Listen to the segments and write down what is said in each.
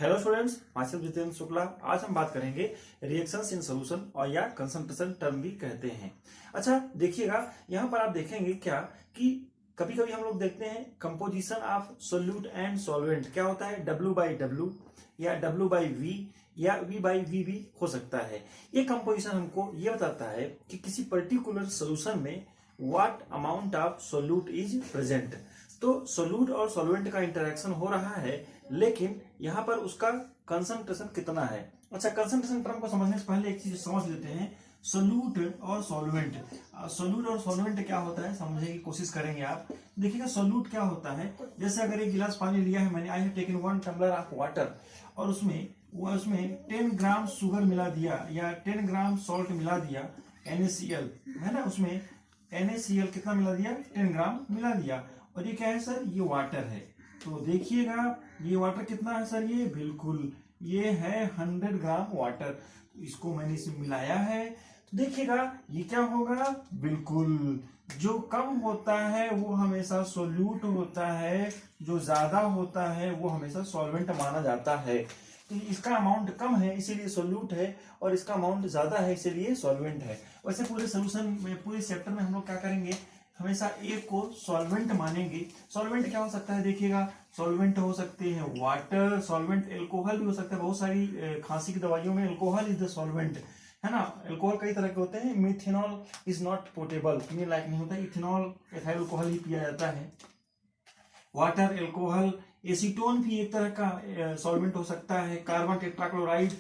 Hello students, master Jitendra Shukla. आज हम बात करेंगे रिएक्शंस इन सॉल्यूशन और या कंसंट्रेशन टर्म भी कहते हैं। अच्छा देखिएगा, यहाँ पर आप देखेंगे क्या कि कभी कभी हम लोग देखते हैं composition of solute and solvent क्या होता है, W बाई डब्ल्यू या W बाई वी या V बाई वी भी हो सकता है। ये कंपोजिशन हमको ये बताता है कि किसी पर्टिकुलर सोल्यूशन में what amount of solute is present. तो सोल्यूट और सॉल्वेंट का इंटरेक्शन हो रहा है, लेकिन यहाँ पर उसका कंसंट्रेशन कितना है। अच्छा, कंसंट्रेशन टर्म को समझने से पहले एक चीज समझ लेते हैं, सोल्यूट और सॉल्वेंट। सोल्यूट और सॉल्वेंट क्या होता है समझने की कोशिश करेंगे आप। देखिएगा सोल्यूट क्या होता है, जैसे अगर एक गिलास पानी लिया है मैंने, I have taken 1 tumbler of water, और उसमें 10 ग्राम शुगर मिला दिया या 10 ग्राम सॉल्ट मिला दिया, NaCl है ना, उसमें NaCl कितना मिला दिया, 10 ग्राम मिला दिया। और ये क्या है सर, ये वाटर है। तो देखिएगा ये वाटर कितना है सर, ये बिल्कुल ये है 100 ग्राम वाटर। इसको मैंने इसमें मिलाया है, तो देखिएगा ये क्या होगा, बिल्कुल जो कम होता है वो हमेशा सोल्यूट होता है, जो ज्यादा होता है वो हमेशा सॉल्वेंट माना जाता है। तो इसका अमाउंट कम है इसीलिए सोल्यूट है, और इसका अमाउंट ज्यादा है इसीलिए सॉल्वेंट है। वैसे पूरे सोल्यूशन में, पूरे चैप्टर में हम लोग क्या करेंगे, हमेशा ए को सॉल्वेंट मानेंगे। सॉल्वेंट क्या हो सकता है, देखिएगा सॉल्वेंट हो सकते हैं वाटर, सॉल्वेंट एल्कोहल भी हो सकता है। बहुत सारी खांसी की दवाइयों में एल्कोहल इज द सॉल्वेंट, है ना। एल्कोहल कई तरह के होते हैं, मिथेनॉल इज नॉट पोर्टेबल, पीने लायक नहीं होता, इथेनॉल एथाइल अल्कोहल ही पिया जाता है। वाटर, एल्कोहल, एसीटोन भी एक तरह का सॉल्वेंट हो सकता है, कार्बन टेट्राक्लोराइड,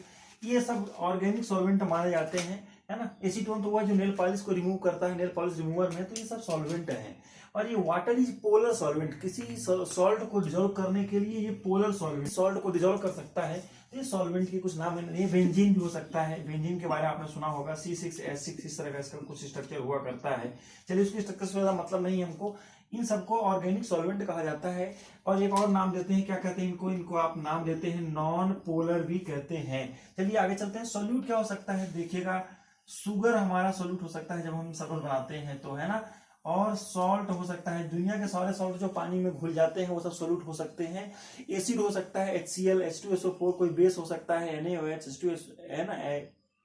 ये सब ऑर्गेनिक सॉल्वेंट माने जाते हैं, है ना। एसीटोन तो हुआ जो नेल पॉलिश को रिमूव करता है, नेल पॉलिश रिमूवर में, तो ये सब सॉल्वेंट हैं। और ये वाटर इज पोलर सॉल्वेंट, किसी सॉल्ट को डिजोल्व करने के लिए ये पोलर सॉल्वेंट सॉल्ट को डिजोल्व कर सकता है। तो ये सॉल्वेंट के कुछ नाम है। ये बेंजीन भी हो सकता है, बेंजीन के बारे में आपने सुना होगा, C6H6 इस तरह का इसका कुछ स्ट्रक्चर हुआ करता है। चलिए उसके स्ट्रक्चर से ज्यादा मतलब नहीं हमको, इन सबको ऑर्गेनिक सॉल्वेंट कहा जाता है। और एक और नाम देते हैं, क्या कहते हैं इनको आप नाम देते हैं नॉन पोलर भी कहते हैं। चलिए आगे चलते हैं। सोल्यूट क्या हो सकता है, देखिएगा शुगर हमारा सोल्यूट हो सकता है जब हम शरबत बनाते हैं तो, है ना। और सॉल्ट हो सकता है, दुनिया के सारे सॉल्ट जो पानी में घुल जाते हैं वो सब सोल्यूट हो सकते हैं। एसिड हो सकता है, HCl H2SO4, कोई बेस हो सकता है NaOH H2S, है ना,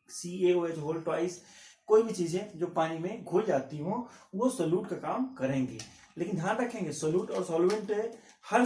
CaOH होल ट्वाइस। कोई भी चीजें जो पानी में घुल जाती हो वो सोल्यूट का काम करेंगी। लेकिन ध्यान रखेंगे सोल्यूट और सॉल्वेंट, हर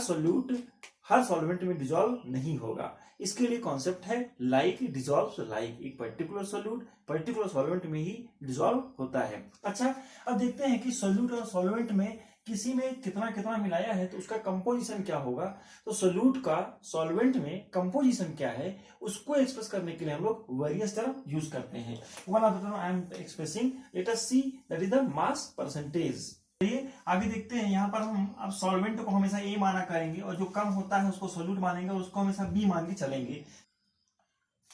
सॉल्वेंट में डिजोल्व नहीं होगा। इसके लिए कॉन्सेप्ट है लाइक डिजोल्व लाइक, एक पर्टिकुलर सोल्यूट पर्टिकुलर सॉल्वेंट में ही डिजोल्व होता है। अच्छा, अब देखते हैं कि सोल्यूट और सॉल्वेंट में किसी में कितना कितना मिलाया है तो उसका कंपोजिशन क्या होगा। तो सोल्यूट का सॉल्वेंट में कंपोजिशन क्या है उसको एक्सप्रेस करने के लिए हम लोग वेरियस टर्म यूज करते हैं। One of the term I am expressing, let us see, that is the mass percentage. आगे देखते हैं, यहाँ पर हम अब सॉल्वेंट को हमेशा ए माना करेंगे, और जो कम होता है उसको सोल्यूट मानेंगे, और उसको हमेशा बी मान के चलेंगे।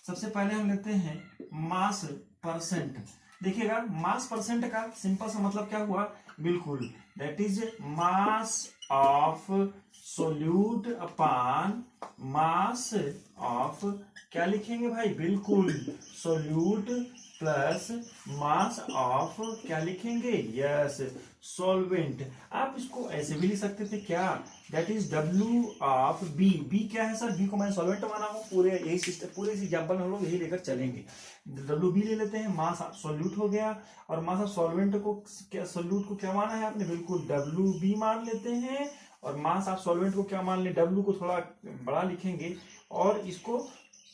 सबसे पहले हम लेते हैं मास परसेंट। देखिएगा मास परसेंट का सिंपल सा मतलब क्या हुआ, बिल्कुल that is mass of solute upon mass of, क्या लिखेंगे भाई, बिल्कुल सोल्यूट प्लस मास ऑफ, क्या लिखेंगे, यस, सॉल्वेंट। आप इसको ऐसे भी लिख सकते थे, क्या, that is W of B। B क्या है सर, B को मैंने सॉल्वेंट माना हूं, पूरे यही सिस्टम, पूरे इस एग्जांपल में हम लोग यही लेकर चलेंगे। WB ले लेते हैं, मास ऑफ सोल्यूट हो गया, और मास ऑफ सॉल्वेंट को क्या, सोल्यूट को क्या माना है आपने, बिल्कुल WB मान लेते हैं। और मास ऑफ सॉल्वेंट को क्या मान ले, W को थोड़ा बड़ा लिखेंगे और इसको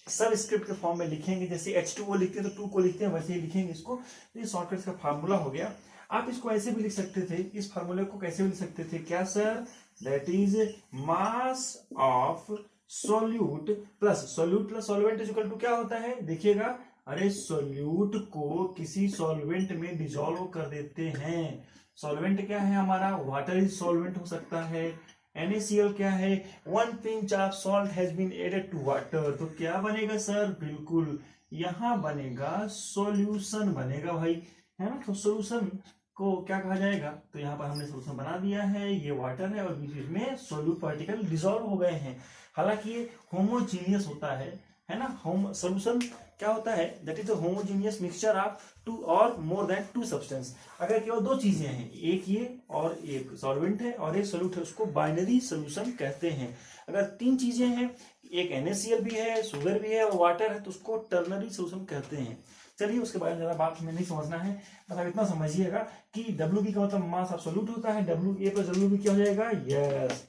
सब स्क्रिप्ट के फॉर्म में लिखेंगे, जैसे H2O लिखते हैं तो 2 को लिखते हैं, वैसे ही लिखेंगे इसको। तो ये शॉर्टकट का फार्मूला हो गया। आप इसको ऐसे भी लिख सकते थे, इस फार्मूले को कैसे भी लिख सकते थे, क्या sir, that is mass of solute plus solvent equal to क्या होता है, देखिएगा, अरे सोल्यूट को किसी सॉल्वेंट में डिसॉल्व कर देते हैं। सॉल्वेंट क्या है हमारा, वाटर इज सॉल्वेंट हो सकता है। NaCl क्या है, 1 pinch of salt has been added to water, तो क्या बनेगा सर, बिल्कुल यहां बनेगा सॉल्यूशन बनेगा भाई, है ना। तो सॉल्यूशन को क्या कहा जाएगा, तो यहाँ पर हमने सॉल्यूशन बना दिया है, ये वाटर है और बीच में सोल्यूट पार्टिकल डिसॉल्व हो गए हैं। हालांकि ये होमोजीनियस होता है ना। सॉल्यूशन क्या होता है, that is the homogeneous mixture of 2 और मोर देन 2 सब्सटेंस। अगर केवल 2 चीजें हैं, एक ये और एक सॉल्वेंट है और एक सोल्यूट है, उसको बाइनरी सोल्यूशन कहते हैं। अगर 3 चीजें हैं, एक NaCl भी है, शुगर भी है और वाटर है, तो उसको टर्नरी सोल्यूशन कहते हैं। चलिए उसके बारे में ज्यादा बात हमें नहीं समझना है, मतलब इतना समझिएगा कि WB का मतलब मास ऑफ सॉल्यूट होता है। WA प्लस WB क्या हो जाएगा? यस,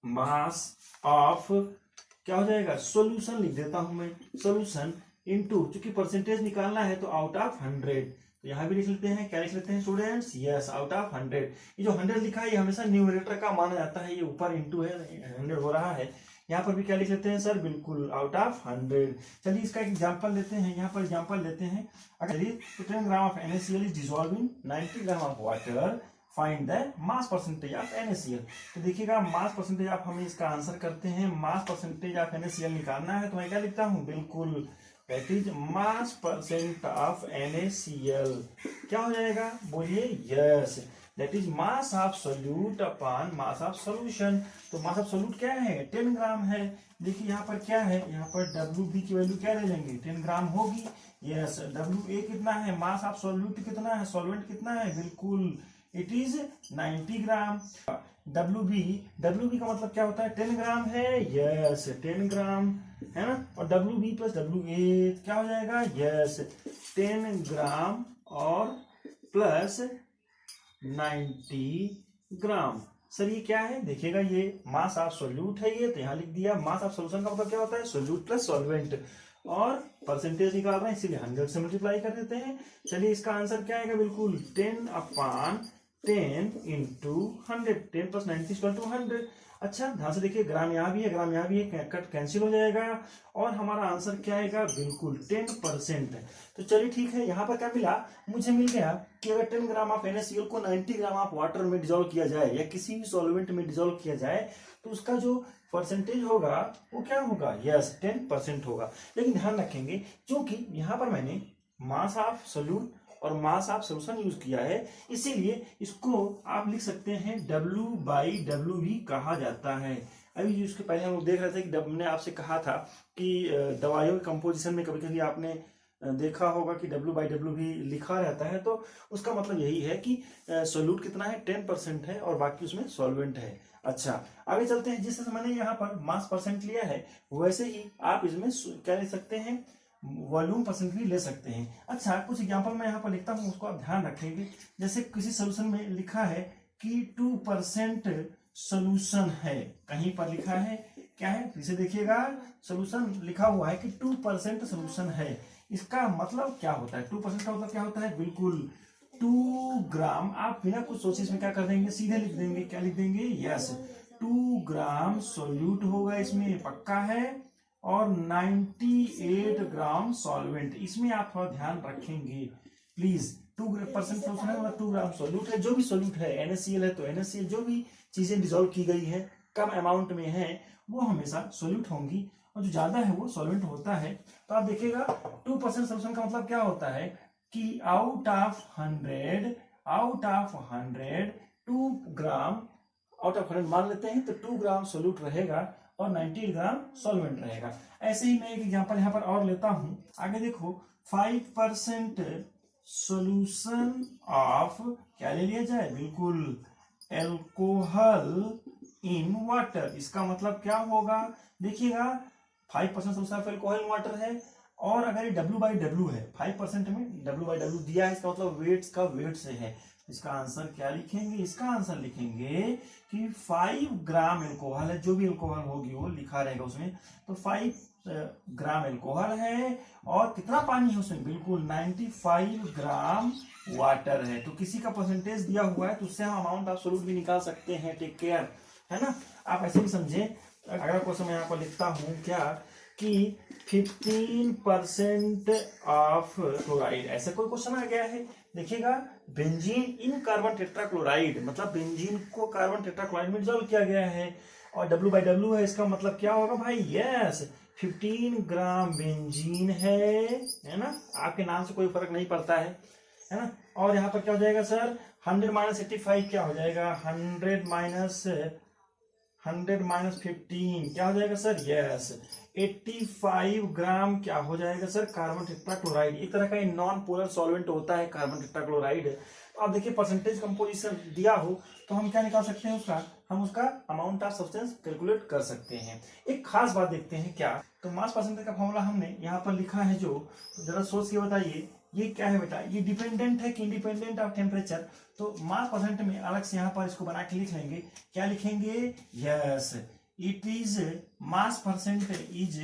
मास ऑफ क्या हो जाएगा? सॉल्यूशन लिख देता हूं मैं, सॉल्यूशन इनटू, चूंकि परसेंटेज निकालना है तो आउट ऑफ 100, तो यहां भी लिख लेते हैं। क्या लिख लेते हैं स्टूडेंट्स? Yes, out of 100। ये जो 100 लिखा है ये हमेशा न्यूमरेटर का माना जाता है, ये ऊपर इनटू है, 100 हो रहा है। यहाँ पर भी क्या लिख लेते हैं सर? बिल्कुल आउट ऑफ 100। चलिए इसका एक एग्जांपल लेते हैं, यहाँ पर एग्जांपल लेते हैं। अगर 10 gram of NaCl is dissolve in 90 gram of water, find the mass percentage of NaCl। तो देखिएगा मास परसेंटेज आप हमें इसका आंसर करते हैं, मास परसेंटेज ऑफ NaCl निकालना है, तो मैं क्या लिखता हूँ? बिल्कुल, that is mass percent of NaCl। क्या हो जाएगा? बोलिए। Yes, that is mass of solute upon mass of solution. तो मास ऑफ सोल्यूट क्या है? 10 ग्राम है। देखिए यहाँ पर क्या है, यहाँ पर WB की वैल्यू क्या ले लेंगे? 10 ग्राम होगी। यस, WA कितना है? मास ऑफ सोल्यूट कितना है? सॉल्वेंट कितना है? बिल्कुल, इट इज 90 ग्राम। WB का मतलब क्या होता है? 10 ग्राम है। यस, 10 ग्राम है ना, और WB प्लस WA क्या हो जाएगा? यस, 10 ग्राम और प्लस 90 ग्राम। सर ये क्या है? देखिएगा ये मास ऑफ सोल्यूट है ये, तो यहां लिख दिया। मास ऑफ सोल्यूशन का मतलब क्या होता है? सोल्यूट प्लस सॉल्वेंट, और परसेंटेज निकाल रहे हैं इसीलिए 100 से मल्टीप्लाई कर देते हैं। चलिए इसका आंसर क्या आएगा? बिल्कुल 10 upon 10 into 100, 10 plus 90 equal to 100। अच्छा ध्यान से देखिए, ग्राम यहाँ भी है, ग्राम यहाँ भी है, कट कैंसिल हो जाएगा, और हमारा आंसर क्या आएगा? बिल्कुल 10%। तो चलिए ठीक है, यहाँ पर क्या मिला? मुझे मिल गया कि अगर 10 ग्राम ऑफ NaCl को 90 ग्राम ऑफ वाटर में डिजोल्व किया जाए या किसी भी सॉल्वेंट में डिजोल्व किया जाए, तो उसका जो परसेंटेज होगा वो क्या होगा? यस, 10% होगा। लेकिन ध्यान रखेंगे, क्योंकि यहाँ पर मैंने मास ऑफ सोल्यूट और मास ऑफ सोल्यूशन यूज किया है, इसीलिए इसको आप लिख सकते हैं W/W कहा जाता है। अभी इसके पहले हम लोग देख रहे थे कि हमने आपसे कहा था कि दवाइयों के कंपोजिशन में कभी कभी आपने देखा होगा कि W/W भी लिखा रहता है, तो उसका मतलब यही है कि सोल्यूट कितना है? 10% है, और बाकी उसमें सॉल्वेंट है। अच्छा आगे चलते हैं। जिस मैंने यहाँ पर मास परसेंट लिया है, वैसे ही आप इसमें क्या ले सकते हैं? वॉल्यूम परसेंट भी ले सकते हैं। अच्छा कुछ एग्जांपल मैं यहाँ पर लिखता हूँ, उसको आप ध्यान रखेंगे। जैसे किसी सोल्यूशन में लिखा है कि 2% सोल्यूशन है, कहीं पर लिखा है क्या है? इसे देखिएगा, सोल्यूशन लिखा हुआ है कि 2% सोल्यूशन है। इसका मतलब क्या होता है? 2% का मतलब क्या होता है? बिल्कुल 2 ग्राम। आप बिना कुछ सोचे इसमें क्या कर देंगे? सीधे लिख देंगे। क्या लिख देंगे? यस, 2 ग्राम सोल्यूट होगा इसमें, पक्का है, और 98 ग्राम सॉल्वेंट। इसमें आप थोड़ा ध्यान रखेंगे प्लीज। 2% सोल्यूशन है मतलब 2 ग्राम सॉल्यूट है। जो भी सॉल्यूट है, NaCl है तो NaCl, जो भी चीजें डिजोल्व की गई है कम अमाउंट में है, वो हमेशा सॉल्यूट होंगी, और जो ज्यादा है वो सॉल्वेंट होता है। तो आप देखिएगा 2% सोल्यूशन का मतलब क्या होता है कि out of 100 2 gram, out of 100 मान लेते हैं, तो 2 ग्राम सोल्यूट रहेगा और 90 ग्राम सॉल्वेंट रहेगा। ऐसे ही मैं एक एग्जांपल यहाँ पर और लेता हूं। आगे देखो, 5% सॉल्यूशन ऑफ क्या ले लिया जाए? बिल्कुल अल्कोहल इन वाटर। इसका मतलब क्या होगा? देखिएगा 5% solution of alcohol in water है, और अगर ये W/W है, 5% में W/W दिया है, इसका मतलब वेट्स का वेट से है। इसका आंसर क्या लिखेंगे? इसका आंसर लिखेंगे कि 5 ग्राम अल्कोहल है, जो भी अल्कोहल होगी वो लिखा रहेगा उसमें, तो 5 ग्राम अल्कोहल है, और कितना पानी है उसमें? बिल्कुल 95 ग्राम वाटर है। तो किसी का परसेंटेज दिया हुआ है तो उससे हम अमाउंट ऑफ सोल्यूट भी निकाल सकते हैं। टेक केयर, है ना, आप ऐसे भी समझे। अगला क्वेश्चन मैं यहाँ पर लिखता हूँ क्या कि 15% ऑफ क्लोराइड, ऐसा कोई क्वेश्चन आ गया है। देखिएगा, बेंजीन इन कार्बन टेट्राक्लोराइड, मतलब बेंजीन को कार्बन टेट्राक्लोराइड में डिसॉल्व किया गया है, और W/W है, इसका मतलब क्या होगा भाई? यस, 15 ग्राम बेंजीन है ना, आपके नाम से कोई फर्क नहीं पड़ता है ना। और यहाँ पर क्या हो जाएगा सर? 100 - 85 क्या हो जाएगा? 100 - 15 क्या हो जाएगा सर? यस, 85 ग्राम क्या हो जाएगा सर? Carbon tetrachloride. एक तरह का नॉन पोलर सॉल्वेंट होता है कार्बन टेट्राक्लोराइड। तो आप देखिए परसेंटेज कंपोजिशन दिया हो तो हम क्या निकाल सकते हैं उसका? हम उसका अमाउंट ऑफ सब्सटेंस कैलकुलेट कर सकते हैं। एक खास बात देखते हैं क्या, तो मास परसेंटेज का फॉर्मूला हमने यहाँ पर लिखा है, जो जरा सोच के बताइए ये क्या है बेटा, ये डिपेंडेंट है कि इंडिपेंडेंट ऑफ टेम्परेचर। तो मास परसेंट में अलग से यहाँ पर इसको बना के लिख लेंगे, क्या लिखेंगे, yes it is mass percent is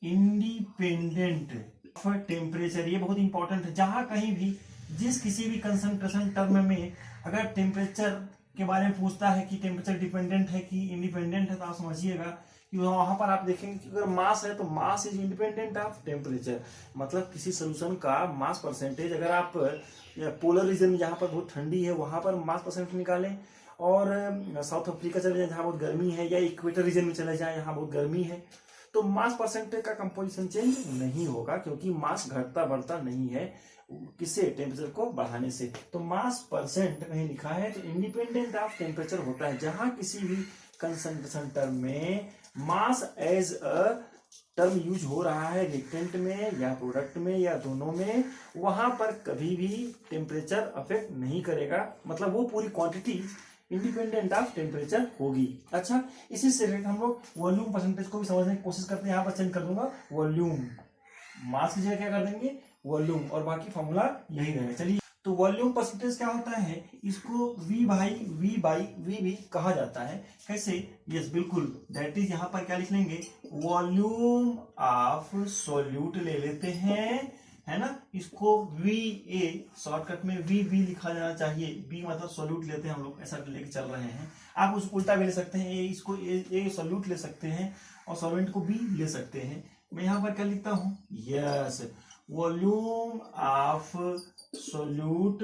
independent of temperature. ये बहुत इंपॉर्टेंट है, जहां कहीं भी जिस किसी भी कंसंट्रेशन टर्म में अगर टेम्परेचर के बारे में पूछता है कि टेम्परेचर डिपेंडेंट है कि इंडिपेंडेंट है, तो आप समझिएगा कि वहां पर आप देखेंगे कि अगर मास है तो mass is independent of temperature. मतलब किसी सोल्यूशन का मास परसेंटेज, अगर आप पोलर रीजन में जहां पर बहुत ठंडी है वहां पर मास परसेंट निकालें, और साउथ अफ्रीका चले जाए जहां बहुत गर्मी है, या इक्वेटर रीजन में चले जाए जहां बहुत गर्मी है, तो मास परसेंटेज का कंपोजिशन चेंज नहीं होगा, क्योंकि मास घटता बढ़ता नहीं है किससे, टेम्परेचर को बढ़ाने से। तो मास परसेंट कहीं लिखा है तो इंडिपेंडेंट ऑफ टेम्परेचर होता है, जहां किसी भी कंसंट्रेशन टर्म में mass as a term use हो रहा है, रिएक्टेंट में या प्रोडक्ट में या दोनों में, वहां पर कभी भी टेम्परेचर अफेक्ट नहीं करेगा, मतलब वो पूरी क्वांटिटी इंडिपेंडेंट ऑफ टेम्परेचर होगी। अच्छा, इसी से रिलेटेड हम लोग वॉल्यूम परसेंटेज को भी समझने की कोशिश करते हैं। यहाँ पर चेंज कर दूंगा वॉल्यूम, मास की जगह क्या कर देंगे वॉल्यूम, और बाकी फॉर्मूला यही रहेगा। चलिए, तो वॉल्यूम परसेंटेज क्या होता है, इसको V बाई V भी कहा जाता है। कैसे, यस बिल्कुल, दैट इज यहाँ पर क्या लिख लेंगे, वॉल्यूम ऑफ सॉल्यूट ले लेते हैं, है ना, इसको VA शॉर्टकट में VB लिखा जाना चाहिए। B मतलब सॉल्यूट लेते हैं हम लोग, ऐसा लेके चल रहे हैं। आप उसको उल्टा भी ले सकते हैं, इसको A सॉल्यूट ले सकते हैं और सॉल्वेंट को B ले सकते हैं। मैं यहाँ पर क्या लिखता हूँ, यस वॉल्यूम ऑफ सॉल्यूट,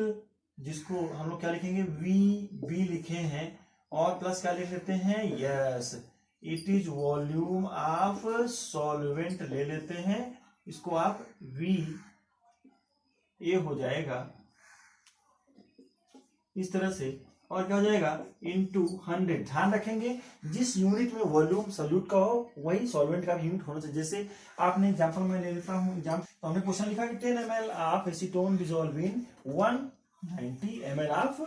जिसको हम लोग क्या लिखेंगे, VB लिखे हैं, और प्लस क्या लिख लेते हैं, yes it is volume of solvent ले लेते हैं, इसको आप VA हो जाएगा इस तरह से, और क्या हो जाएगा इनटू 100। ध्यान रखेंगे जिस यूनिट में वॉल्यूम सॉल्यूट का हो वही सॉल्वेंट का भी यूनिट होना चाहिए। जैसे आपने एग्जांपल में ले लेता हूं एग्जांपल, तो हमने क्वेश्चन लिखा कि 10 ml of acetone dissolve in 190 ml of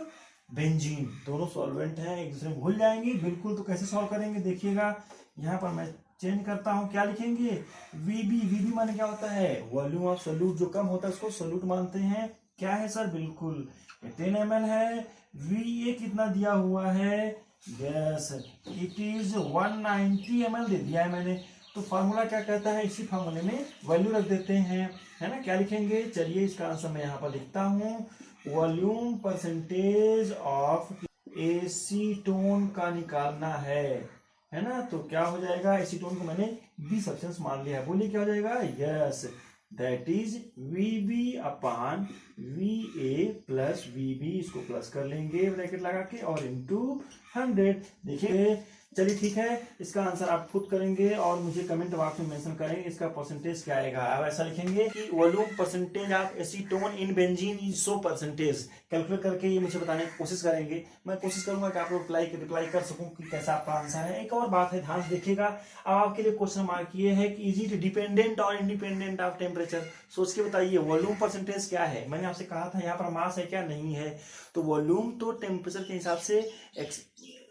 benzene. दोनों सॉल्वेंट हैं, एक दूसरे में घुल जाएंगे बिल्कुल। तो कैसे सॉल्व करेंगे देखिएगा, यहाँ पर मैं चेंज करता हूं, क्या लिखेंगे, VB माने क्या होता है, वॉल्यूम ऑफ सॉल्यूट, जो कम होता है उसको सॉल्यूट मानते हैं। क्या है सर, बिल्कुल 10 ml है, VA कितना दिया हुआ है, यस इट इज 190 ml दे दिया है मैंने। तो फार्मूला क्या कहता है, इसी फार्मूले में वैल्यू रख देते हैं, है ना। क्या लिखेंगे, चलिए इसका आंसर मैं यहाँ पर लिखता हूँ, वॉल्यूम परसेंटेज ऑफ एसीटोन का निकालना है ना। तो क्या हो जाएगा, एसीटोन को मैंने B सब्सटेंस मान लिया है, बोलिए क्या हो जाएगा, yes that is VB upon VA plus VB, इसको प्लस कर लेंगे ब्रैकेट लगा के, और इनटू 100। देखिए, चलिए ठीक है, इसका आंसर आप खुद करेंगे और मुझे कमेंट बॉक्स में मेंशन करेंगे इसका परसेंटेज क्या आएगा। अब ऐसा लिखेंगे कि volume percentage of acetone in benzene is so percentage, calculate करके ये मुझे बताने की कोशिश करेंगे। मैं कोशिश करूंगा कि आप लोग रिप्लाई कर सकूं कि कैसा आपका आंसर है। एक और बात है, ध्यान से देखिएगा, अब आपके लिए क्वेश्चन मार्क ये है कि इज इट डिपेंडेंट और इंडिपेंडेंट ऑफ टेम्परेचर। सोच के बताइए वॉल्यूम परसेंटेज क्या है। मैंने आपसे कहा था यहाँ पर मास है क्या, नहीं है। तो वॉल्यूम तो टेम्परेचर के हिसाब से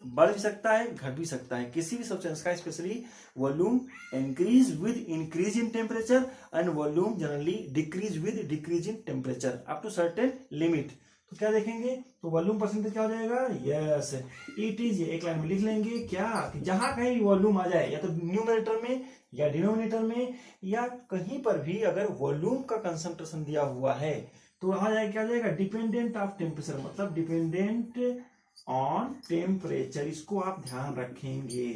बढ़ भी सकता है, घट भी सकता है किसी भी सब्सटेंस का। Specially volume increase with increase in temperature and volume generally decrease with decrease in temperature up to certain limit. तो क्या देखेंगे, तो वॉल्यूम परसेंटेज क्या हो जाएगा, यस इट इज, एक लाइन में लिख लेंगे क्या, कि जहां कहीं वॉल्यूम आ जाए, या तो न्यूमरेटर में या डिनोमिनेटर में या कहीं पर भी अगर वॉल्यूम का कंसंट्रेशन दिया हुआ है, तो वहां जाए क्या हो जाएगा, डिपेंडेंट ऑफ टेम्परेचर, मतलब डिपेंडेंट ऑन टेम्परेचर। इसको आप ध्यान रखेंगे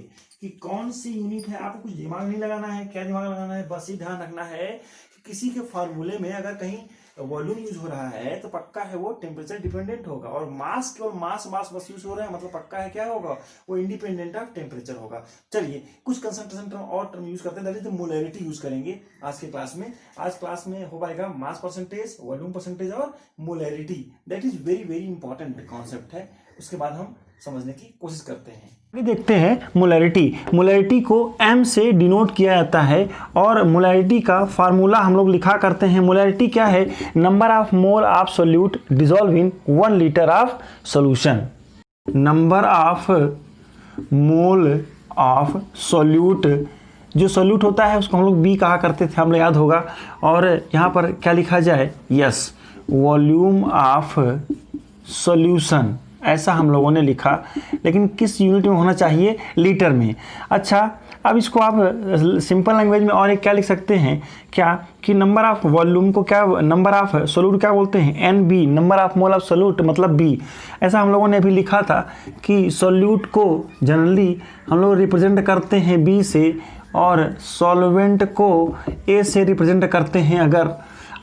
कि कौन सी यूनिट है, आपको कुछ दिमाग नहीं लगाना है। क्या दिमाग लगाना है, बस ये ध्यान रखना है कि किसी के फार्मूले में अगर कहीं वॉल्यूम यूज हो रहा है तो पक्का है वो टेम्परेचर डिपेंडेंट होगा, और मास केवल मास बस यूज हो रहा है मतलब पक्का है क्या होगा, वो इंडिपेंडेंट ऑफ टेम्परेचर होगा। चलिए कुछ कंसंट्रेशन टर्म और टर्म यूज करते हैं, दैट इज मोलैरिटी यूज करेंगे आज के क्लास में। आज क्लास में हो पाएगा मास परसेंटेज, वॉल्यूम परसेंटेज और molarity. That is very very important concept है, उसके बाद हम समझने की कोशिश करते हैं। आगे देखते हैं मोलैरिटी। मोलैरिटी को M से डिनोट किया जाता है और मोलैरिटी का फार्मूला हम लोग लिखा करते हैं। मोलैरिटी क्या है, number of mole of solute dissolve in 1 litre of solution. Number of mole of solute, जो सोल्यूट होता है उसको हम लोग बी कहा करते थे, हमें याद होगा। और यहाँ पर क्या लिखा जाए, यस वॉल्यूम ऑफ सॉल्यूशन, ऐसा हम लोगों ने लिखा, लेकिन किस यूनिट में होना चाहिए, लीटर में। अच्छा, अब इसको आप सिंपल लैंग्वेज में और एक क्या लिख सकते हैं, क्या कि नंबर ऑफ वॉल्यूम को क्या, नंबर ऑफ सोल्यूट क्या बोलते हैं, n B, number of mole of solute मतलब बी। ऐसा हम लोगों ने अभी लिखा था कि सोल्यूट को जनरली हम लोग रिप्रेजेंट करते हैं बी से और सॉल्वेंट को ए से रिप्रेजेंट करते हैं। अगर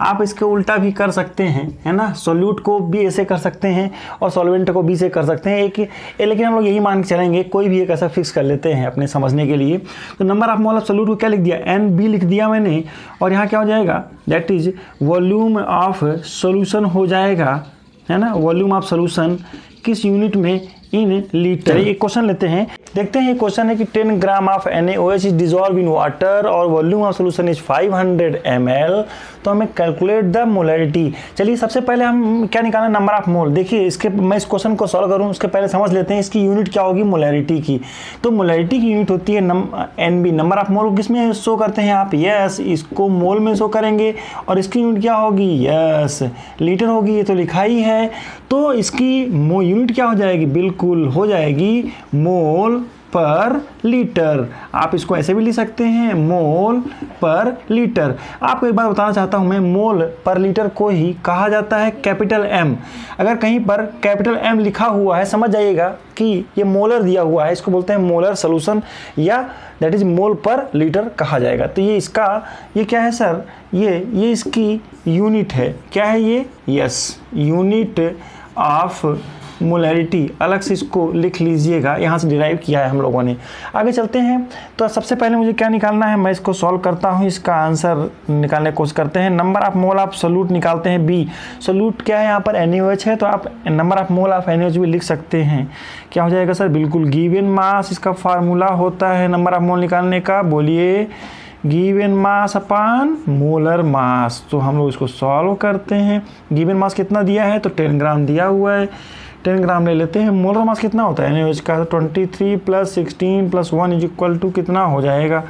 आप इसके उल्टा भी कर सकते हैं, है ना, सोल्यूट को बी ए से कर सकते हैं और सॉल्वेंट को बी से कर सकते हैं एक, लेकिन हम लोग यही मान के चलेंगे, कोई भी एक ऐसा फिक्स कर लेते हैं अपने समझने के लिए। तो number of mole of solute को क्या लिख दिया, एन बी लिख दिया मैंने, और यहाँ क्या हो जाएगा, that is volume of solution हो जाएगा, है ना, वॉल्यूम ऑफ सोल्यूशन किस यूनिट में, इन लीटर। एक क्वेश्चन लेते हैं, देखते हैं। ये क्वेश्चन है कि 10 gram of NaOH is dissolve in water और volume of solution is 500 ml। तो हमें कैलकुलेट द मोलैरिटी। चलिए सबसे पहले हम क्या निकालना, नंबर ऑफ मोल। देखिए इसके, मैं इस क्वेश्चन को सॉल्व करूं उसके पहले समझ लेते हैं इसकी यूनिट क्या होगी मोलैरिटी की। तो मोलैरिटी की यूनिट होती है NB, नंबर ऑफ मोल। किस में शो करते हैं आप, यस इसको मोल में शो करेंगे, और इसकी यूनिट क्या होगी, यस लीटर होगी, ये तो लिखा ही है। तो इसकी यूनिट क्या हो जाएगी, बिल्कुल हो जाएगी मोल पर लीटर। आप इसको ऐसे भी लिख सकते हैं, मोल पर लीटर। आपको एक बात बताना चाहता हूं मैं, मोल पर लीटर को ही कहा जाता है कैपिटल M। अगर कहीं पर कैपिटल M लिखा हुआ है, समझ जाइएगा कि ये मोलर दिया हुआ है, इसको बोलते हैं मोलर सोल्यूशन, या दैट इज मोल पर लीटर कहा जाएगा। तो ये इसका, ये क्या है सर, ये इसकी यूनिट है। क्या है ये, यस यूनिट ऑफ मोलैरिटी। अलग से इसको लिख लीजिएगा, यहाँ से डिराइव किया है हम लोगों ने। आगे चलते हैं। तो सबसे पहले मुझे क्या निकालना है, मैं इसको सॉल्व करता हूँ, इसका आंसर निकालने की कोशिश करते हैं। Number of mole of solute निकालते हैं बी। सोल्यूट क्या है, यहाँ पर NaOH है, तो आप number of mole of NaOH भी लिख सकते हैं। क्या हो जाएगा सर, बिल्कुल गिवन मास, इसका फार्मूला होता है नंबर ऑफ मोल निकालने का, बोलिए गिवन मास अपान मोलर मास। तो हम लोग इसको सॉल्व करते हैं। गिवन मास कितना दिया है, तो 10 ग्राम दिया हुआ है, 10 ग्राम ले लेते हैं। मोलर मास कितना होता है NaOH का, 23 + 16 + 1 = कितना हो जाएगा,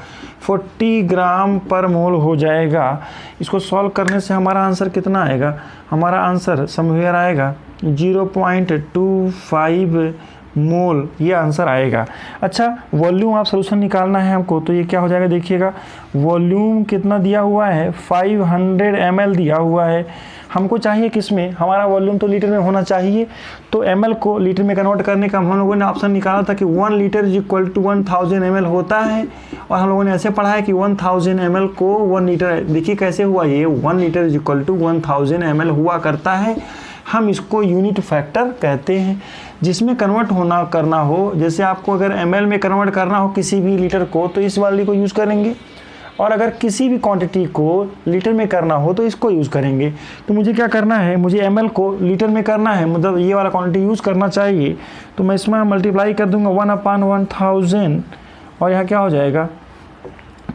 40 ग्राम पर मोल हो जाएगा। इसको सॉल्व करने से हमारा आंसर कितना आएगा, हमारा आंसर समवेयर आएगा 0.25 मोल, ये आंसर आएगा। अच्छा, वॉल्यूम ऑफ सोल्यूशन निकालना है हमको, तो ये क्या हो जाएगा, देखिएगा वॉल्यूम कितना दिया हुआ है, 500 ml दिया हुआ है। हमको चाहिए किस में, हमारा वॉल्यूम तो लीटर में होना चाहिए, तो ml को लीटर में कन्वर्ट करने का हम लोगों ने ऑप्शन निकाला था कि 1 लीटर = 1000 ml होता है। और हम लोगों ने ऐसे पढ़ा है कि 1000 ml को 1 लीटर, देखिए कैसे हुआ ये, 1 लीटर = 1000 ml हुआ करता है। हम इसको यूनिट फैक्टर कहते हैं, जिसमें कन्वर्ट करना हो, जैसे आपको अगर ml में कन्वर्ट करना हो किसी भी लीटर को, तो इस वाली को यूज़ करेंगे, और अगर किसी भी क्वांटिटी को लीटर में करना हो तो इसको यूज़ करेंगे। तो मुझे क्या करना है, मुझे ml को लीटर में करना है, मतलब ये वाला क्वांटिटी यूज़ करना चाहिए। तो मैं इसमें मल्टीप्लाई कर दूंगा 1/1000, और यहाँ क्या हो जाएगा,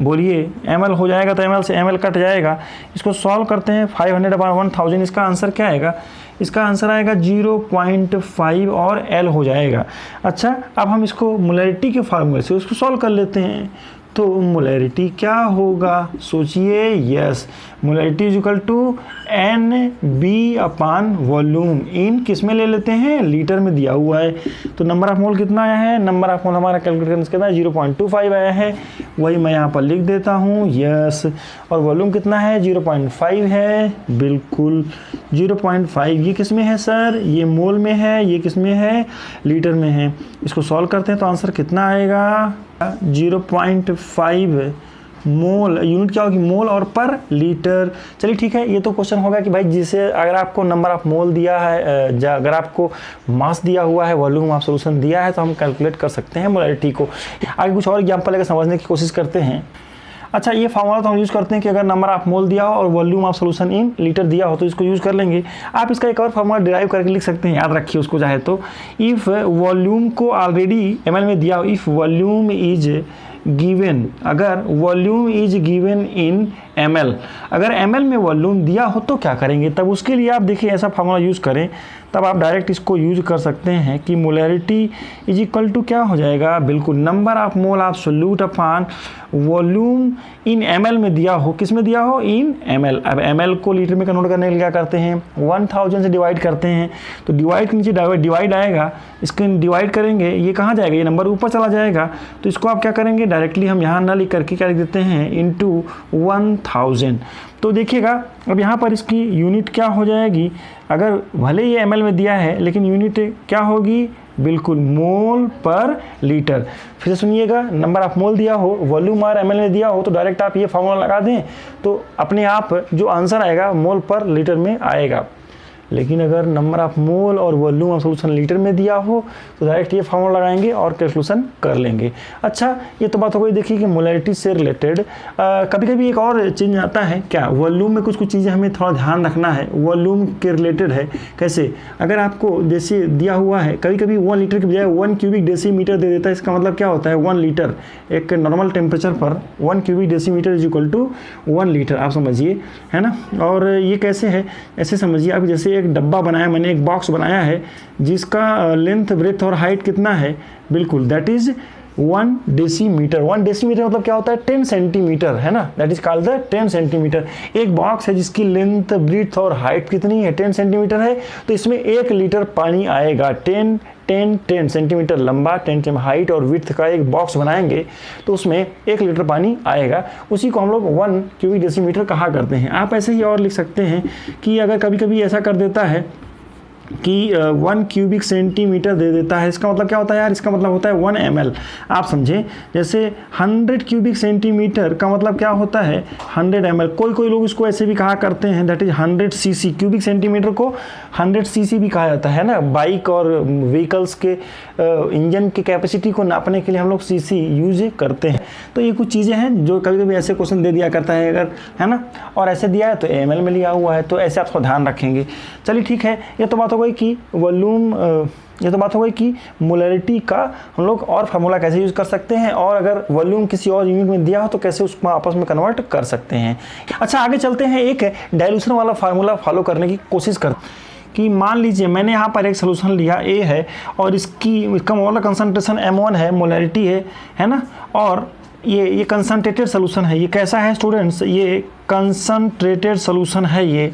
बोलिए ml हो जाएगा, तो ml से ml कट जाएगा। इसको सॉल्व करते हैं, 500/1000, इसका आंसर क्या आएगा, इसका आंसर आएगा 0.5 और L हो जाएगा। अच्छा, अब हम इसको मोलैरिटी के फार्मूले से उसको सॉल्व कर लेते हैं। तो मोलैरिटी क्या होगा, सोचिए, यस मोलैरिटी = NB/वॉल्यूम। इन किस में ले लेते हैं, लीटर में दिया हुआ है। तो नंबर ऑफ मोल कितना आया है, नंबर ऑफ मोल हमारा कैलकुलेट करने से कितना है, 0.25 आया है, वही मैं यहाँ पर लिख देता हूँ, यस। और वॉल्यूम कितना है, 0.5 है, बिल्कुल 0.5। ये किस में है सर, ये मोल में है, ये किस में है, लीटर में है। इसको सॉल्व करते हैं तो आंसर कितना आएगा, 0.5 मोल। यूनिट क्या होगी, मोल और पर लीटर। चलिए ठीक है, ये तो क्वेश्चन होगा कि भाई जिसे अगर आपको नंबर ऑफ मोल दिया है, अगर आपको मास दिया हुआ है, वॉल्यूम ऑफ सोल्यूशन दिया है, तो हम कैलकुलेट कर सकते हैं मोलैरिटी को। आगे कुछ और एग्जांपल लेकर समझने की कोशिश करते हैं। अच्छा, ये फार्मूला तो हम यूज़ करते हैं कि अगर नंबर ऑफ मोल दिया हो और volume of solution in litre दिया हो तो इसको यूज़ कर लेंगे। आप इसका एक और फार्मूला डिराइव करके लिख सकते हैं, याद रखिए उसको चाहे तो। इफ़ वॉल्यूम को ऑलरेडी ml में दिया हो, इफ़ वॉल्यूम इज गिवन, अगर volume is given in ml, अगर ml में वॉल्यूम दिया हो तो क्या करेंगे, तब उसके लिए आप देखिए ऐसा फार्मूला यूज़ करें, तब आप डायरेक्ट इसको यूज कर सकते हैं कि मोलैरिटी इज इक्वल टू क्या हो जाएगा, बिल्कुल number of mole of solute upon volume in ml में दिया हो, किस में दिया हो, इन ml। अब ml को लीटर में कन्वर्ट करने के लिए क्या करते हैं, 1000 से डिवाइड करते हैं, तो डिवाइड के नीचे डिवाइड आएगा, इसको डिवाइड करेंगे, ये कहाँ जाएगा, ये नंबर ऊपर चला जाएगा, तो इसको आप क्या करेंगे, डायरेक्टली हम यहाँ ना लिख करके क्या लिख देते हैं, इंटू 1000। तो देखिएगा अब यहाँ पर इसकी यूनिट क्या हो जाएगी, अगर भले ही ml में दिया है लेकिन यूनिट क्या होगी, बिल्कुल मोल पर लीटर। फिर से सुनिएगा, नंबर ऑफ मोल दिया हो, वॉल्यूम और ml में दिया हो, तो डायरेक्ट आप ये फार्मूला लगा दें तो अपने आप जो आंसर आएगा मोल पर लीटर में आएगा। लेकिन अगर नंबर ऑफ मोल और वॉल्यूम ऑफ सोल्यूशन लीटर में दिया हो तो डायरेक्ट ये फार्मूला लगाएंगे और कैलकुलेशन कर लेंगे। अच्छा, ये तो बात हो गई देखिए कि मोलैरिटी से रिलेटेड। कभी कभी एक और चीज़ आता है, क्या वॉल्यूम में कुछ चीज़ें हमें थोड़ा ध्यान रखना है, वॉल्यूम के रिलेटेड है। कैसे, अगर आपको जैसे दिया हुआ है, कभी कभी 1 लीटर के बजाय 1 क्यूबिक डेसीमीटर दे देता है, इसका मतलब क्या होता है, 1 लीटर, एक नॉर्मल टेम्परेचर पर 1 cubic decimetre is equal to 1 litre, आप समझिए, है ना। और ये कैसे है, ऐसे समझिए आप, जैसे एक डब्बा बनाया मैंने, एक बॉक्स बनाया है जिसका लेंथ ब्रेथ और हाइट कितना है, बिल्कुल दैट इज 1 डेसीमीटर। 1 डेसीमीटर मतलब क्या होता है, 10 सेंटीमीटर, है ना, that is called the 10 centimetre. एक बॉक्स है जिसकी लेंथ ब्रेथ और हाइट कितनी है, 10 सेंटीमीटर है, तो इसमें 1 लीटर पानी आएगा। 10 सेंटीमीटर लंबा, 10 हाइट और विड्थ का एक बॉक्स बनाएंगे तो उसमें 1 लीटर पानी आएगा, उसी को हम लोग 1 क्यूबिक डेसीमीटर कहा करते हैं। आप ऐसे ही और लिख सकते हैं कि अगर कभी कभी ऐसा कर देता है कि 1 क्यूबिक सेंटीमीटर दे देता है, इसका मतलब क्या होता है यार, इसका मतलब होता है 1 ml। आप समझे, जैसे 100 क्यूबिक सेंटीमीटर का मतलब क्या होता है, 100 ml। कोई लोग इसको ऐसे भी कहा करते हैं, that is 100 cc। Cubic centimetre को 100 cc भी कहा जाता है ना। बाइक और व्हीकल्स के इंजन की कैपेसिटी को नापने के लिए हम लोग cc यूज करते हैं। तो ये कुछ चीज़ें हैं जो कभी कभी ऐसे क्वेश्चन दे दिया करता है, अगर, है ना, और ऐसे दिया है तो ml में लिया हुआ है, तो ऐसे आप ध्यान रखेंगे। चलिए ठीक है, ये तो बात हो गई कि वॉल्यूम, ये तो बात हो गई कि मोलैरिटी का हम लोग और फार्मूला कैसे यूज़ कर सकते हैं, और अगर वॉल्यूम किसी और यूनिट में दिया हो तो कैसे उसको आपस में कन्वर्ट कर सकते हैं। अच्छा, आगे चलते हैं, एक डाइल्यूशन वाला फार्मूला फॉलो करने की कोशिश कर कि मान लीजिए मैंने यहाँ पर एक सोल्यूशन लिया A है और इसका मोलर कंसंट्रेशन M1 है, मोलैरिटी है ना, और ये कंसंट्रेटेड सोल्यूशन है। ये कैसा है स्टूडेंट्स, ये कंसंट्रेटेड सोल्यूशन है ये,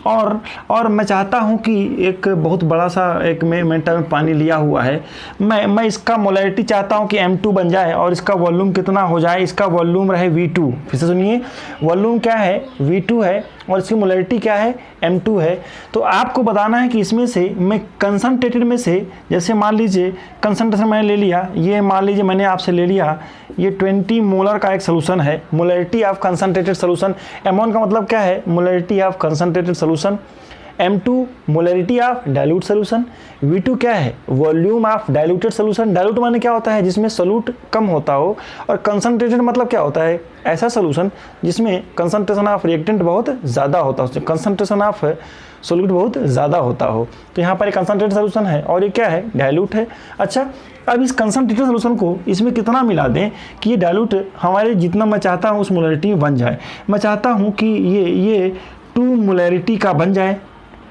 और मैं चाहता हूँ कि एक बहुत बड़ा सा एक मैं टब में पानी लिया हुआ है, मैं इसका मोलैरिटी चाहता हूँ कि M2 बन जाए और इसका वॉल्यूम कितना हो जाए, इसका वॉल्यूम रहे V2। फिर से सुनिए, वॉल्यूम क्या है, V2 है, और इसकी मोलैरिटी क्या है, M2 है। तो आपको बताना है कि इसमें से मैं कंसंट्रेटेड में से, जैसे मान लीजिए कंसंट्रेशन मैंने ले लिया, ये मान लीजिए मैंने आपसे ले लिया, ये 20 मोलर का एक सोल्यूशन है, molarity of concentrated solution. M1 का मतलब क्या है, molarity of concentrated solution. M2 molarity of dilute solution. V2 क्या है, volume of diluted solution. Dilute माने क्या होता है, जिसमें सोल्यूट कम होता हो, और कंसंट्रेटेड मतलब क्या होता है, ऐसा सोल्यूशन जिसमें कंसंट्रेशन ऑफ रिएक्टेंट बहुत ज़्यादा होता हो, कंसंट्रेशन ऑफ सोल्यूट बहुत ज़्यादा होता हो। तो यहाँ पर एक कंसंट्रेटेड सोल्यूशन है और ये क्या है, डाइल्यूट है। अच्छा, अब इस कंसंट्रेटेड सोल्यूशन को इसमें कितना मिला दें कि ये डाइल्यूट हमारे जितना मैं चाहता हूँ उस मोलैरिटी में बन जाए। मैं चाहता हूँ कि ये 2 मोलैरिटी का बन जाए,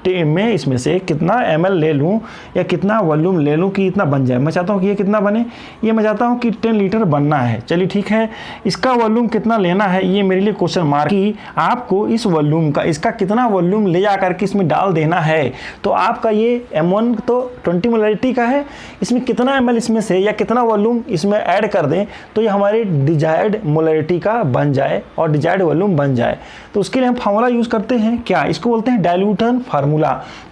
मैं इसमें से कितना ml ले लूँ या कितना वॉल्यूम ले लूँ कि इतना बन जाए। मैं चाहता हूँ कि ये कितना बने, ये मैं चाहता हूँ कि 10 लीटर बनना है। चलिए ठीक है, इसका वॉल्यूम कितना लेना है ये मेरे लिए क्वेश्चन मार्क, कि आपको इस वॉल्यूम का, इसका कितना वॉल्यूम ले जा करके इसमें डाल देना है। तो आपका ये M1 तो 20 मोलैरिटी का है, इसमें कितना ml इसमें से या कितना वॉल्यूम इसमें ऐड कर दें तो ये हमारे डिजायर्ड मोलैरिटी का बन जाए और डिजायर्ड वॉल्यूम बन जाए। तो उसके लिए हम फार्मूला यूज़ करते हैं, क्या, इसको बोलते हैं डाइल्यूटन फार्मूला।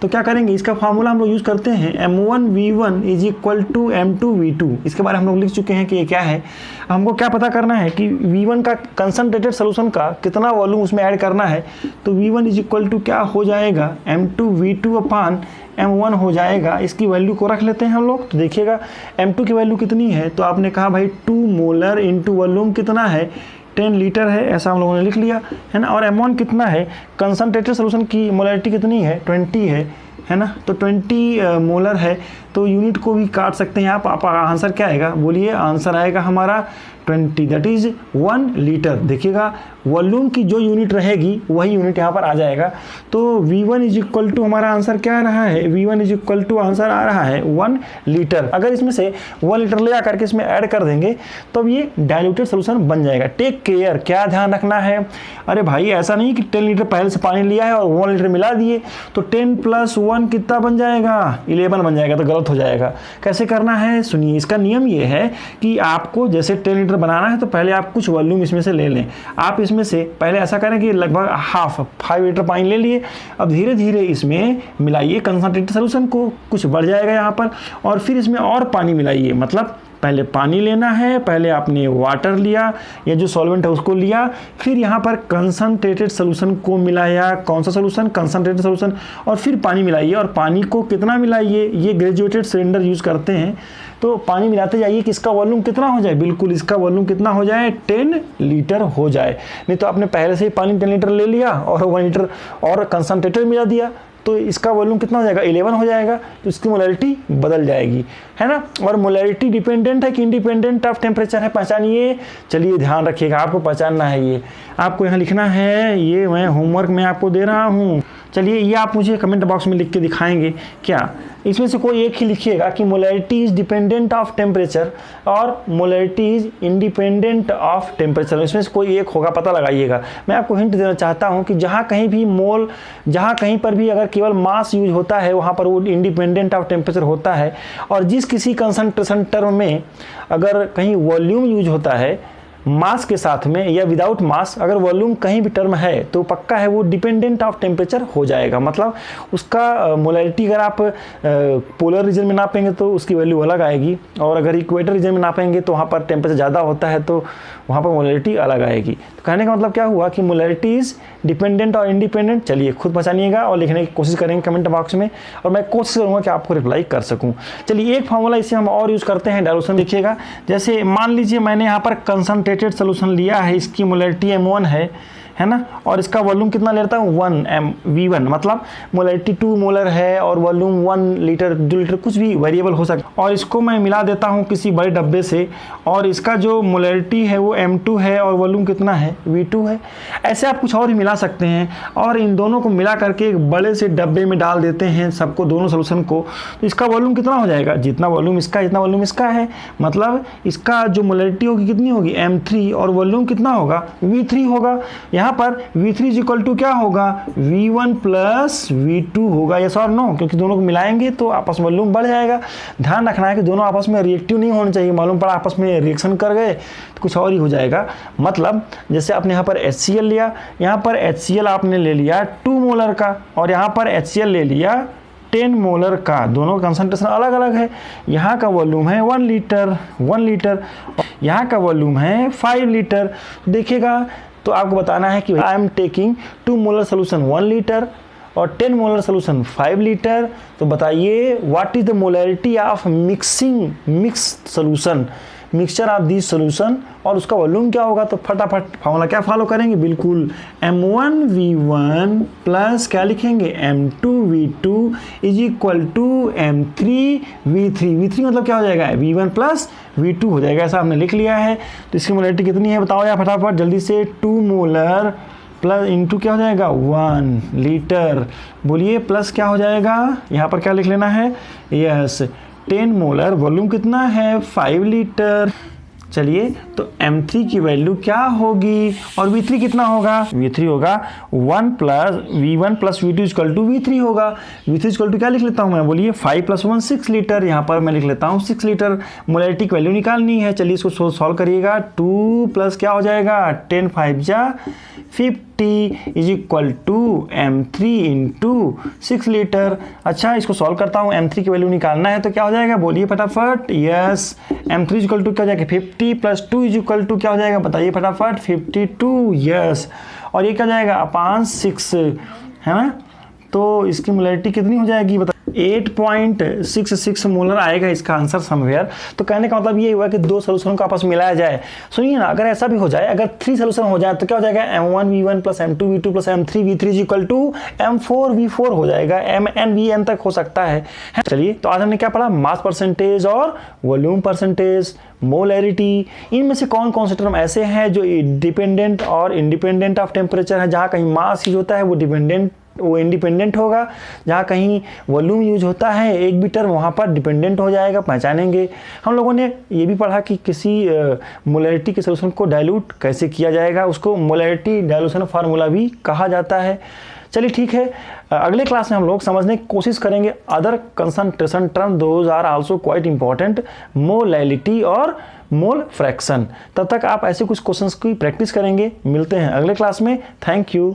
तो क्या करेंगे, इसका फार्मूला हम लोग यूज करते हैं M1V1 is equal to M2V2। इसके बारे में हम लोग लिख चुके हैं कि ये क्या है। हमको क्या पता करना है कि V1 का कंसंट्रेटेड सोल्यूशन का कितना वॉल्यूम उसमें ऐड करना है। तो V1 इज इक्वल टू क्या हो जाएगा, M2V2 अपॉन M1 हो जाएगा। इसकी वैल्यू को रख लेते हैं हम लोग। तो देखिएगा M2 की वैल्यू कितनी है, तो आपने कहा भाई 2 मोलर इंटू वॉल्यूम कितना है, 10 लीटर है, ऐसा हम लोगों ने लिख लिया, है ना। और M1 कितना है, कंसंट्रेटेड सोल्यूशन की मोलैरिटी कितनी है, 20 है ना। तो 20 मोलर है, तो यूनिट को भी काट सकते हैं आप आंसर क्या आएगा, बोलिए, आंसर आएगा हमारा 20, दैट इज 1 लीटर। देखिएगा वॉल्यूम की जो यूनिट रहेगी वही यूनिट यहाँ पर आ जाएगा। तो V1 इज इक्वल टू हमारा आंसर क्या आ रहा है, V1 is equal to answer आ रहा है 1 लीटर। अगर इसमें से 1 लीटर ले आकर के इसमें ऐड कर देंगे तो अब ये डाइल्यूटेड सोल्यूशन बन जाएगा। टेक केयर, क्या ध्यान रखना है, अरे भाई ऐसा नहीं कि 10 लीटर पहले से पानी लिया है और 1 लीटर मिला दिए तो 10 + 1 कितना बन जाएगा, 11 बन जाएगा, तो गलत हो जाएगा। कैसे करना है सुनिए, इसका नियम ये है कि आपको जैसे 10 लीटर बनाना है तो पहले आप कुछ वॉल्यूम इसमें से ले लें। आप इसमें से पहले ऐसा करें कि लगभग हाफ 5 लीटर पानी ले लिए, अब धीरे धीरे इसमें मिलाइए कंसंट्रेटेड सॉल्यूशन को, कुछ बढ़ जाएगा यहाँ पर, और फिर इसमें और पानी मिलाइए। मतलब पहले पानी लेना है, पहले आपने वाटर लिया या जो सॉल्वेंट है उसको लिया, फिर यहाँ पर कंसंट्रेटेड सॉल्यूशन को मिलाया। कौन सा सॉल्यूशन, कंसंट्रेटेड सॉल्यूशन, और फिर पानी मिलाइए। और पानी को कितना मिलाइए, ये ग्रेजुएटेड सिलेंडर यूज करते हैं तो पानी मिलाते जाइए कि इसका वॉल्यूम कितना हो जाए, बिल्कुल इसका वॉल्यूम कितना हो जाए, 10 लीटर हो जाए। नहीं तो आपने पहले से ही पानी 10 लीटर ले लिया और 1 लीटर और कंसंट्रेटेड मिला दिया तो इसका वॉल्यूम कितना हो जाएगा, 11 हो जाएगा, तो इसकी मोलैरिटी बदल जाएगी, है ना। और मोलैरिटी डिपेंडेंट है कि इंडिपेंडेंट ऑफ टेम्परेचर है, पहचानिए। चलिए ध्यान रखिएगा, आपको पहचानना है, ये आपको यहाँ लिखना है, ये मैं होमवर्क में आपको दे रहा हूँ। चलिए ये आप मुझे कमेंट बॉक्स में लिख के दिखाएंगे क्या, इसमें से कोई एक ही लिखिएगा कि molarity is dependent of temperature और molarity is independent of temperature, इसमें से कोई एक होगा, पता लगाइएगा। मैं आपको हिंट देना चाहता हूं कि जहां कहीं भी मोल, जहां कहीं पर भी अगर केवल मास यूज होता है वहां पर वो इंडिपेंडेंट ऑफ टेम्परेचर होता है, और जिस किसी कंसंट्रेशन टर्म में अगर कहीं वॉल्यूम यूज होता है मास के साथ में या विदाउट मास, अगर वॉल्यूम कहीं भी टर्म है तो पक्का है वो डिपेंडेंट ऑफ टेम्परेचर हो जाएगा। मतलब उसका मोलैरिटी अगर आप पोलर रीजन में नापेंगे तो उसकी वैल्यू अलग आएगी, और अगर इक्वेटर रीजन में नापेंगे तो वहाँ पर टेम्परेचर ज़्यादा होता है तो वहाँ पर मोलैरिटी अलग आएगी। तो कहने का मतलब क्या हुआ कि मोलैरिटी इज डिपेंडेंट और इंडिपेंडेंट। चलिए खुद पहचानिएगा और लिखने की कोशिश करेंगे कमेंट बॉक्स में, और मैं कोशिश करूँगा कि आपको रिप्लाई कर सकूँ। चलिए एक फॉर्मूला इसे हम और यूज़ करते हैं डाइल्यूशन, देखिएगा। जैसे मान लीजिए मैंने यहाँ पर कंसंट्रेटेड सोल्यूशन लिया है, इसकी मोलैरिटी M1 है ना, और इसका वॉल्यूम कितना लेता हूँ 1 V1, मतलब मोलैरिटी 2 मोलर है और वॉल्यूम 1 लीटर 2 लीटर कुछ भी वेरिएबल हो सकता है, और इसको मैं मिला देता हूँ किसी बड़े डब्बे से, और इसका जो मोलैरिटी है वो M2 है और वॉल्यूम कितना है V2 है। ऐसे आप कुछ और भी मिला सकते हैं, और इन दोनों को मिला करके एक बड़े से डब्बे में डाल देते हैं सबको, दोनों सोल्यूशन को, तो इसका वॉल्यूम कितना हो जाएगा, जितना वॉल्यूम इसका जितना वॉल्यूम इसका है, मतलब इसका जो मोलैरिटी होगी कितनी होगी M3 और वॉल्यूम कितना होगा V3 होगा। यहाँ पर V3 इज इक्वल टू क्या होगा, V1 + V2 होगा, यस और नो, क्योंकि दोनों को मिलाएंगे तो आपस में वॉल्यूम बढ़ जाएगा। ध्यान रखना है कि दोनों आपस में रिएक्टिव नहीं होने चाहिए, मालूम पड़ा आपस में रिएक्शन कर गए तो कुछ और ही हो जाएगा। मतलब जैसे आपने यहाँ पर HCl लिया, यहाँ पर HCl आपने ले लिया 2 मोलर का, और यहाँ पर HCl ले लिया 10 मोलर का, दोनों कंसंट्रेशन अलग अलग है। यहाँ का वॉल्यूम है 1 लीटर, यहाँ का वॉल्यूम है 5 लीटर। देखिएगा तो आपको बताना है कि I am taking 2 molar solution 1 litre और 10 मोलर सोल्यूशन 5 लीटर। तो बताइए what is the molarity of mixed solution, mixture of this solution, और उसका वॉल्यूम क्या होगा। तो फटाफट फॉर्मूला क्या फॉलो करेंगे, बिल्कुल M1 V1 प्लस क्या लिखेंगे M2 V2 is equal to M3 V3। V3 मतलब क्या हो जाएगा, V1 + V2 हो जाएगा, ऐसा हमने लिख लिया है। तो इसकी मोलैरिटी कितनी है बताओ यार फटाफट जल्दी से, 2 मोलर प्लस इंटू क्या हो जाएगा 1 लीटर, बोलिए प्लस क्या हो जाएगा, यहाँ पर क्या लिख लेना है, यस 10 मोलर, वॉल्यूम कितना है 5 लीटर। चलिए तो M3 की वैल्यू क्या होगी और V3 कितना होगा, V3 होगा 1 + V1 + V2 equal to V3 होगा। V3 इक्वल टू क्या लिख लेता हूँ मैं, बोलिए 5 + 1 6 लीटर, यहाँ पर मैं लिख लेता हूँ 6 लीटर। मोलैरिटी की वैल्यू निकालनी है, चलिए इसको सॉल्व करिएगा। 2 प्लस क्या हो जाएगा 10 5 जा 50 is equal to M3 × 6 litre. अच्छा इसको सॉल्व करता हूँ, M3 की वैल्यू निकालना है तो क्या हो जाएगा, बोलिए फटाफट, यस M3 इक्वल टू क्या हो जाएगा 50 + 2 इज इक्वल टू क्या हो जाएगा, बताइए फटाफट 52, यस, और ये क्या जाएगा अपॉन 6, है ना। तो इसकी मोलैरिटी कितनी हो जाएगी बता, 8.66 मोलर आएगा इसका आंसर समवेयर। तो कहने का मतलब ये हुआ कि दो सोल्यूशन को आपस में मिलाया जाए। सुनिए ना, अगर ऐसा भी हो जाए, अगर 3 सोल्यूशन हो जाए तो क्या हो जाएगा, M1V1 plus M2V2 plus M3V3 is equal to M4V4 हो जाएगा, MnVn तक हो सकता है। चलिए, तो आज हमने क्या पढ़ा, मास परसेंटेज और वॉल्यूम परसेंटेज, मोलैरिटी। इनमें से कौन कौन से टर्म ऐसे हैं जो डिपेंडेंट और इंडिपेंडेंट ऑफ टेम्परेचर है। जहाँ कहीं मास यूज होता है वो इंडिपेंडेंट होगा, जहाँ कहीं वॉल्यूम यूज होता है एक भी टर्म वहाँ पर डिपेंडेंट हो जाएगा, पहचानेंगे। हम लोगों ने ये भी पढ़ा कि किसी मोलैरिटी के सोल्यूशन को डाइल्यूट कैसे किया जाएगा, उसको मोलैरिटी डाइल्यूशन फार्मूला भी कहा जाता है। चलिए ठीक है, अगले क्लास में हम लोग समझने की कोशिश करेंगे other concentration term, those are also quite important, molality और मोल फ्रैक्शन। तब तक आप ऐसे कुछ क्वेश्चंस की प्रैक्टिस करेंगे। मिलते हैं अगले क्लास में। Thank you.